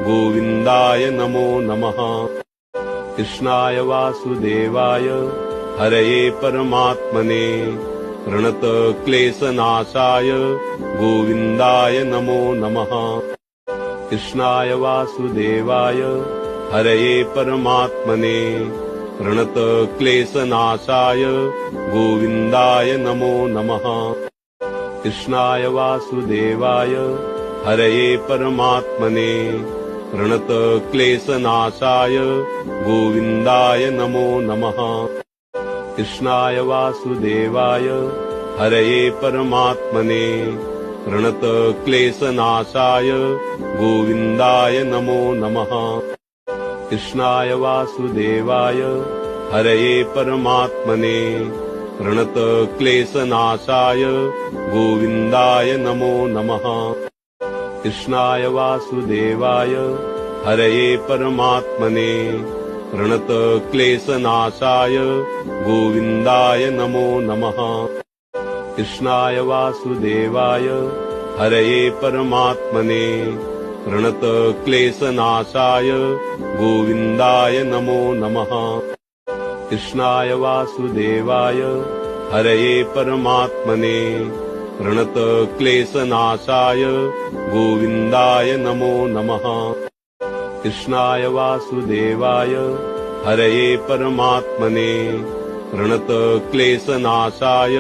गोविन्दाय नमो नमः। कृष्णाय वासुदेवाय हरये परमात्मने प्रणतक्लेशनाशाय गोविन्दाय नमो नमः। कृष्णाय वासुदेवाय हरये परमात्मने प्रणतक्लेशनाशाय गोविन्दाय नमो नमः। कृष्णाय वासुदेवाय हरये परमात्मने प्रणतक्लेशनाशाय गोविन्दाय नमो नमः। कृष्णाय वासुदेवाय हरये परमात्मने प्रणतक्लेशनाशाय गोविन्दाय नमो नमः। कृष्णाय वासुदेवाय हरये परमात्मने प्रणतक्लेशनाशाय गोविन्दाय नमो नमः। कृष्णाय वासुदेवाय हरये परमात्मने प्रणतक्लेशनाशाय गोविन्दाय नमो नमः। कृष्णाय वासुदेवाय हरये परमात्मने प्रणतक्लेशनाशाय गोविन्दाय नमो नमः। कृष्णाय वासुदेवाय हरये परमात्मने प्रणतक्लेशनाशाय गोविन्दाय नमो नमः। कृष्णाय वासुदेवाय हरये परमात्मने प्रणतक्लेशनाशाय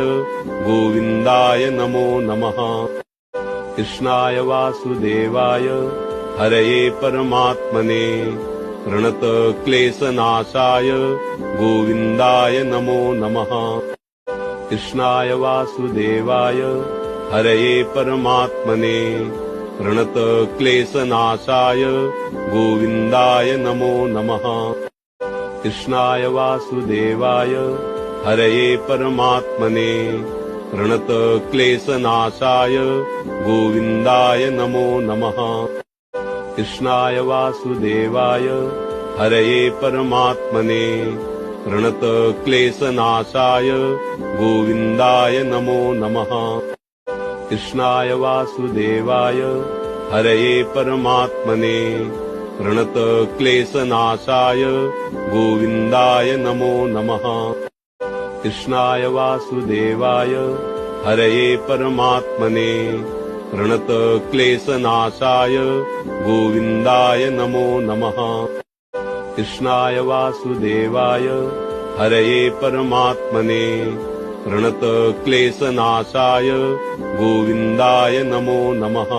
गोविन्दाय नमो नमः। कृष्णाय वासुदेवाय हरये परमात्मने प्रणतक्लेशनाशाय गोविन्दाय नमो नमः। कृष्णाय वासुदेवाय हरये परमात्मने प्रणतक्लेशनाशाय गोविन्दाय नमो नमः। कृष्णाय वासुदेवाय हरये परमात्मने प्रणतक्लेशनाशाय गोविन्दाय नमो नमः। कृष्णाय वासुदेवाय हरये परमात्मने प्रणतक्लेशनाशाय गोविन्दाय नमो नमः। कृष्णाय वासुदेवाय हरये परमात्मने प्रणतक्लेशनाशाय गोविन्दाय नमो नमः। कृष्णाय वासुदेवाय हरये परमात्मने प्रणतक्लेशनाशाय गोविन्दाय नमो नमः। कृष्णाय वासुदेवाय हरये परमात्मने प्रणतक्लेशनाशाय गोविन्दाय नमो नमः।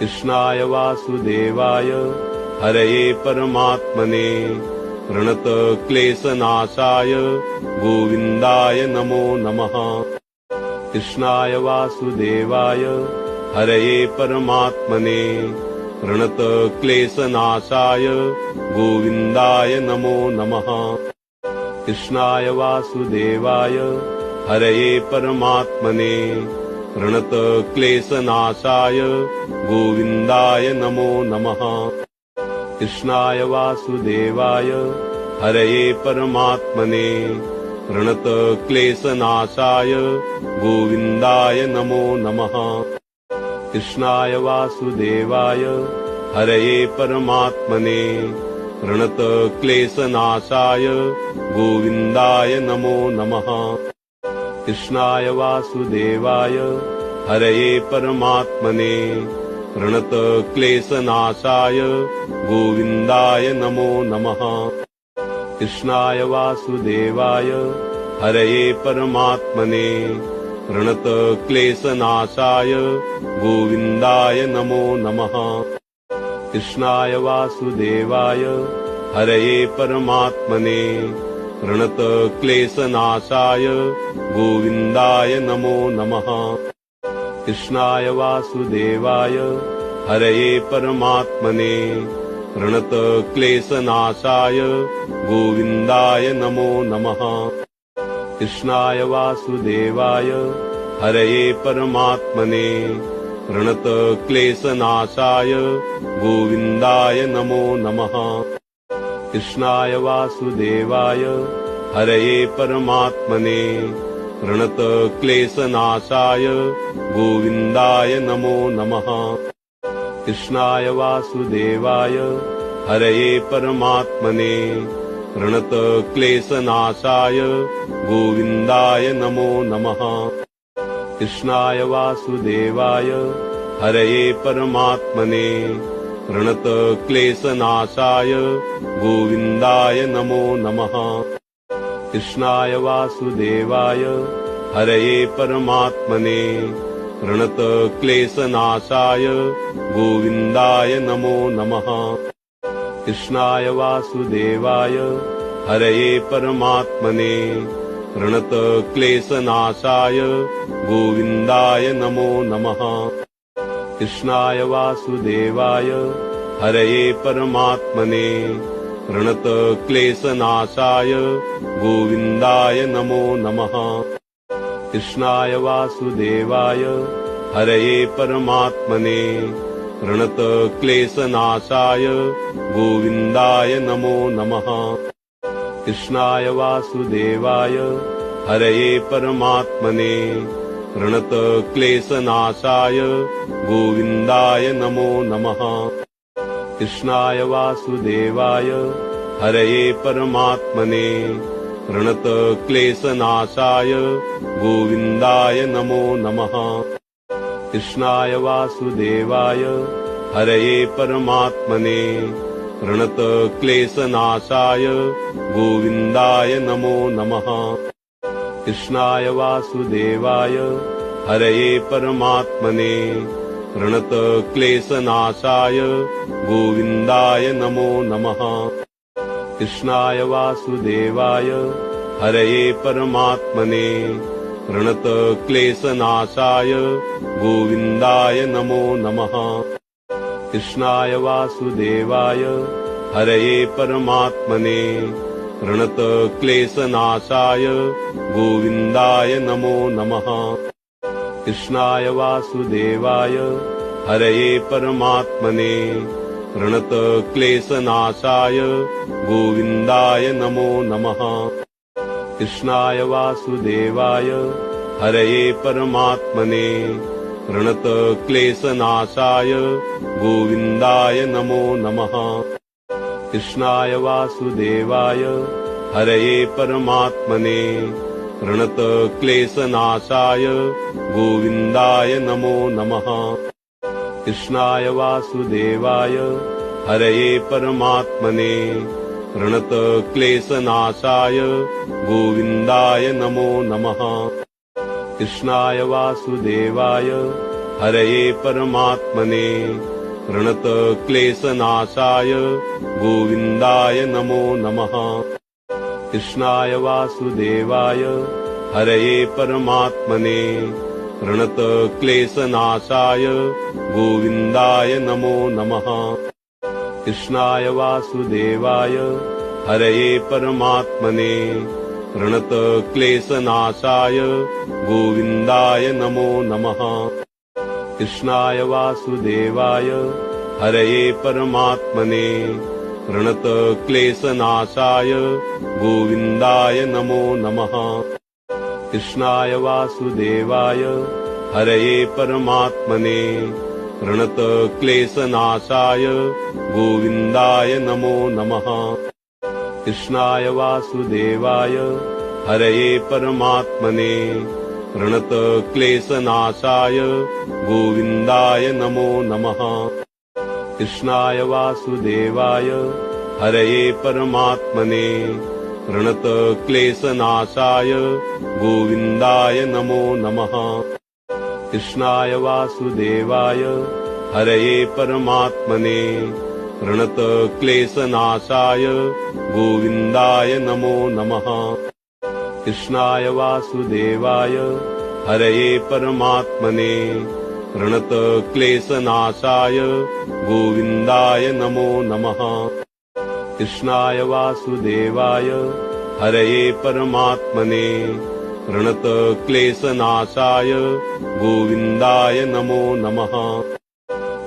कृष्णाय वासुदेवाय हरये परमात्मने प्रणतक्लेशनाशाय गोविन्दाय नमो नमः। कृष्णाय वासुदेवाय हरये परमात्मने प्रणतक्लेशनाशाय गोविन्दाय नमो नमः। कृष्णाय वासुदेवाय हरये परमात्मने प्रणतक्लेशनाशाय गोविन्दाय नमो नमः। कृष्णाय वासुदेवाय हरये परमात्मने प्रणतक्लेशनाशाय गोविन्दाय नमो नमः। कृष्णाय वासुदेवाय हरये परमात्मने प्रणतक्लेशनाशाय गोविन्दाय नमो नमः। कृष्णाय वासुदेवाय हरये परमात्मने प्रणतक्लेशनाशाय गोविन्दाय नमो नमः। कृष्णाय वासुदेवाय हरये परमात्मने प्रणतक्लेशनाशाय गोविन्दाय नमो नमः। कृष्णाय वासुदेवाय हरये परमात्मने प्रणतक्लेशनाशाय गोविन्दाय नमो नमः। कृष्णाय वासुदेवाय हरये परमात्मने प्रणतक्लेशनाशाय गोविन्दाय नमो नमः। कृष्णाय वासुदेवाय हरये परमात्मने प्रणतक्लेशनाशाय गोविन्दाय नमो नमः। कृष्णाय वासुदेवाय हरये परमात्मने प्रणतक्लेशनाशाय गोविन्दाय नमो नमः। कृष्णाय वासुदेवाय हरये परमात्मने प्रणतक्लेशनाशाय गोविन्दाय नमो नमः। कृष्णाय वासुदेवाय हरये परमात्मने प्रणतक्लेशनाशाय गोविन्दाय नमो नमः। कृष्णाय वासुदेवाय हरये परमात्मने प्रणतक्लेशनाशाय गोविन्दाय नमो नमः। कृष्णाय वासुदेवाय हरये परमात्मने प्रणतक्लेशनाशाय गोविन्दाय नमो नमः। कृष्णाय वासुदेवाय हरये परमात्मने प्रणतक्लेशनाशाय गोविन्दाय नमो नमः। कृष्णाय वासुदेवाय हरये परमात्मने प्रणतक्लेशनाशाय गोविन्दाय नमो नमः। कृष्णाय वासुदेवाय हरये परमात्मने प्रणतक्लेशनाशाय गोविन्दाय नमो नमः। कृष्णाय वासुदेवाय हरये परमात्मने प्रणतक्लेशनाशाय गोविन्दाय नमो नमः। कृष्णाय वासुदेवाय हरये परमात्मने प्रणतक्लेशनाशाय गोविन्दाय नमो नमः। कृष्णाय वासुदेवाय हरये परमात्मने प्रणतक्लेशनाशाय गोविन्दाय नमो नमः। कृष्णाय वासुदेवाय हरये परमात्मने प्रणतक्लेशनाशाय गोविन्दाय नमो नमः। कृष्णाय वासुदेवाय हरये परमात्मने प्रणतक्लेशनाशाय गोविन्दाय नमो नमः। कृष्णाय वासुदेवाय हरये परमात्मने प्रणतक्लेशनाशाय गोविन्दाय नमो नमः। कृष्णाय वासुदेवाय हरये परमात्मने प्रणतक्लेशनाशाय गोविन्दाय नमो नमः। कृष्णाय वासुदेवाय हरये परमात्मने प्रणतक्लेशनाशाय गोविन्दाय नमो नमः। कृष्णाय वासुदेवाय हरये परमात्मने प्रणतक्लेशनाशाय गोविन्दाय नमो नमः। कृष्णाय वासुदेवाय हरये परमात्मने प्रणतक्लेशनाशाय गोविन्दाय नमो नमः। कृष्णाय वासुदेवाय हरये परमात्मने प्रणतक्लेशनाशाय गोविन्दाय नमो नमः। कृष्णाय वासुदेवाय हरये परमात्मने प्रणतक्लेशनाशाय गोविन्दाय नमो नमः। कृष्णाय वासुदेवाय हरये परमात्मने प्रणतक्लेशनाशाय गोविन्दाय नमो नमः। कृष्णाय वासुदेवाय हरये परमात्मने प्रणतक्लेशनाशाय गोविन्दाय नमो नमः। कृष्णाय वासुदेवाय हरये परमात्मने प्रणतक्लेशनाशाय गोविन्दाय नमो नमः। कृष्णाय वासुदेवाय हरये परमात्मने प्रणतक्लेशनाशाय गोविन्दाय नमो नमः। कृष्णाय वासुदेवाय हरये परमात्मने प्रणतक्लेशनाशाय गोविन्दाय नमो नमः। कृष्णाय वासुदेवाय हरये परमात्मने प्रणतक्लेशनाशाय गोविन्दाय नमो नमः। कृष्णाय वासुदेवाय हरये परमात्मने प्रणतक्लेशनाशाय गोविन्दाय नमो नमः।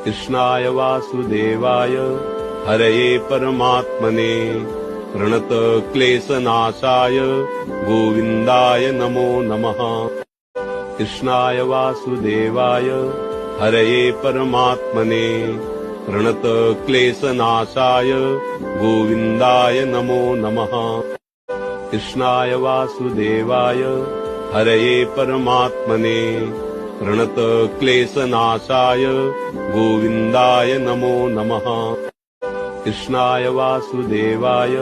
कृष्णाय वासुदेवाय हरये परमात्मने प्रणतक्लेशनाशाय गोविन्दाय नमो नमः। कृष्णाय वासुदेवाय हरये परमात्मने प्रणतक्लेशनाशाय गोविन्दाय नमो नमः। कृष्णाय वासुदेवाय हरये परमात्मने प्रणतक्लेशनाशाय गोविन्दाय नमो नमः। कृष्णाय वासुदेवाय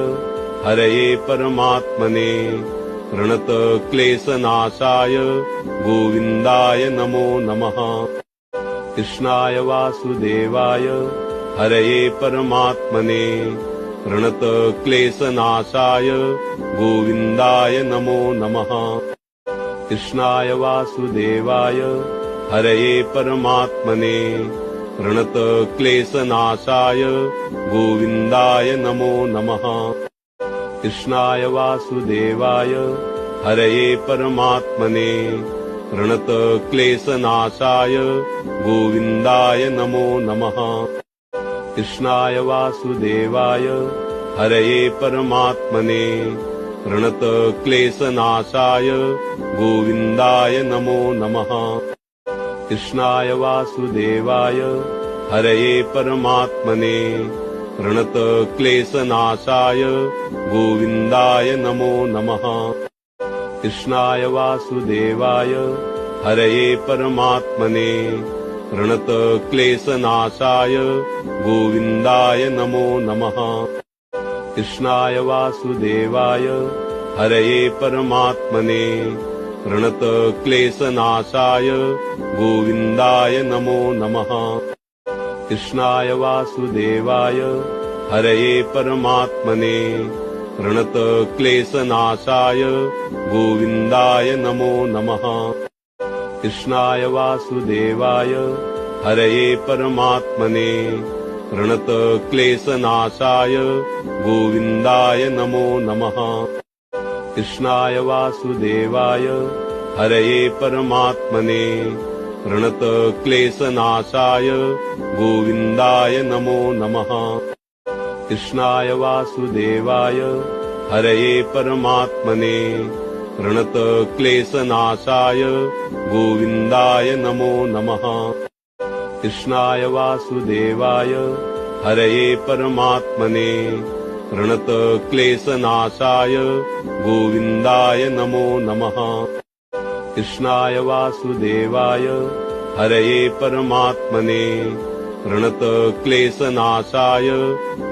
हरये परमात्मने प्रणतक्लेशनाशाय गोविन्दाय नमो नमः। कृष्णाय वासुदेवाय हरये परमात्मने प्रणतक्लेशनाशाय गोविन्दाय नमो नमः। कृष्णाय वासुदेवाय हरये परमात्मने प्रणतक्लेशनाशाय गोविन्दाय नमो नमः। कृष्णाय वासुदेवाय हरये परमात्मने प्रणतक्लेशनाशाय गोविन्दाय नमो नमः। कृष्णाय वासुदेवाय हरये परमात्मने प्रणतक्लेशनाशाय गोविन्दाय नमो नमः। कृष्णाय वासुदेवाय हरये परमात्मने प्रणतक्लेशनाशाय गोविन्दाय नमो नमः। कृष्णाय वासुदेवाय हरये परमात्मने प्रणतक्लेशनाशाय गोविन्दाय नमो नमः। कृष्णाय वासुदेवाय हरये परमात्मने प्रणतक्लेशनाशाय गोविन्दाय नमो नमः। कृष्णाय वासुदेवाय हरये परमात्मने प्रणतक्लेशनाशाय गोविन्दाय नमो नमः। कृष्णाय वासुदेवाय हरये परमात्मने प्रणतक्लेशनाशाय गोविन्दाय नमो नमः। कृष्णाय वासुदेवाय हरये परमात्मने प्रणतक्लेशनाशाय गोविन्दाय नमो नमः। कृष्णाय वासुदेवाय हरये परमात्मने प्रणतक्लेशनाशाय गोविन्दाय नमो नमः। कृष्णाय वासुदेवाय हरये परमात्मने प्रणतक्लेशनाशाय गोविन्दाय नमो नमः। कृष्णाय वासुदेवाय हरये परमात्मने प्रणतक्लेशनाशाय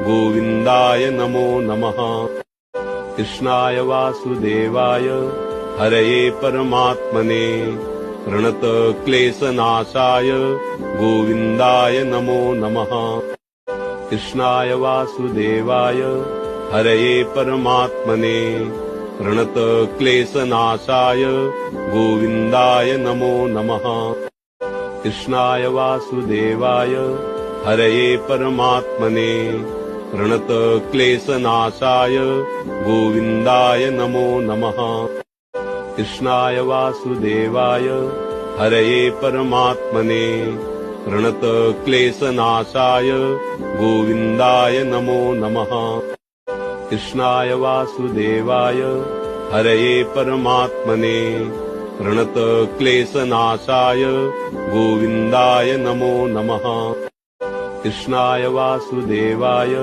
गोविन्दाय नमो नमः। कृष्णाय वासुदेवाय हरये परमात्मने प्रणतक्लेशनाशाय गोविन्दाय नमो नमः। कृष्णाय वासुदेवाय हरये परमात्मने प्रणतक्लेशनाशाय गोविन्दाय नमो नमः। कृष्णाय वासुदेवाय हरये परमात्मने प्रणतक्लेशनाशाय गोविन्दाय नमो नमः। कृष्णाय वासुदेवाय हरये परमात्मने प्रणतक्लेशनाशाय गोविन्दाय नमो नमः। कृष्णाय वासुदेवाय हरये परमात्मने प्रणतक्लेशनाशाय गोविन्दाय नमो नमः। कृष्णाय वासुदेवाय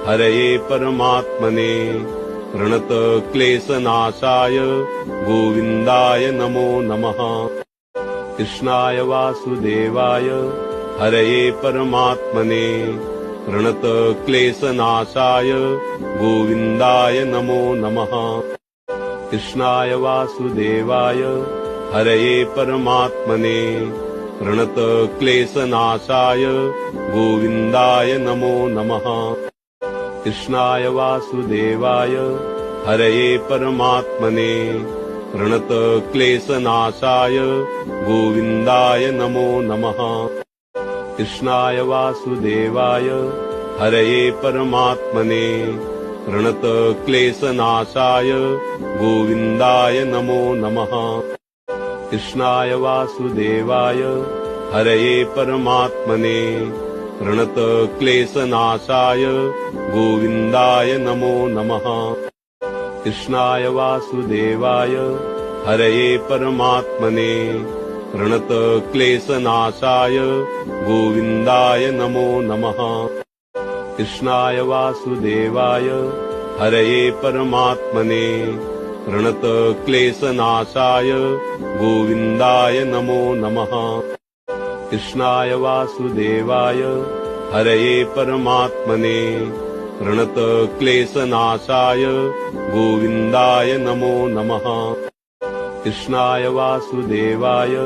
हरये परमात्मने प्रणतक्लेशनाशाय गोविन्दाय नमो नमः। कृष्णाय वासुदेवाय हरये परमात्मने प्रणतक्लेशनाशाय गोविन्दाय नमो नमः। कृष्णाय वासुदेवाय हरये परमात्मने प्रणतक्लेशनाशाय गोविन्दाय नमो नमः। कृष्णाय वासुदेवाय हरये परमात्मने प्रणतक्लेशनाशाय गोविन्दाय नमो नमः। कृष्णाय वासुदेवाय हरये परमात्मने प्रणतक्लेशनाशाय गोविन्दाय नमो नमः। कृष्णाय वासुदेवाय हरये परमात्मने प्रणतक्लेशनाशाय गोविन्दाय नमो नमः। कृष्णाय वासुदेवाय हरये परमात्मने प्रणतक्लेशनाशाय गोविन्दाय नमो नमः। कृष्णाय वासुदेवाय हरये परमात्मने प्रणतक्लेशनाशाय गोविन्दाय नमो नमः। कृष्णाय वासुदेवाय हरये परमात्मने प्रणतक्लेशनाशाय गोविन्दाय नमो नमः। कृष्णाय वासुदेवाय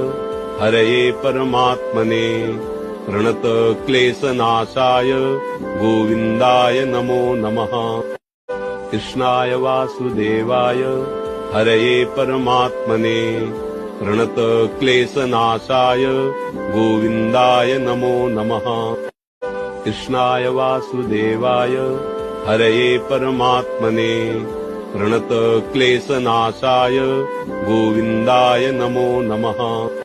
हरये परमात्मने प्रणतक्लेशनाशाय गोविन्दाय नमो नमः। कृष्णाय वासुदेवाय हरये परमात्मने प्रणतक्लेशनाशाय गोविन्दाय नमो नमः। कृष्णाय वासुदेवाय हरये परमात्मने प्रणतक्लेशनाशाय गोविन्दाय नमो नमः।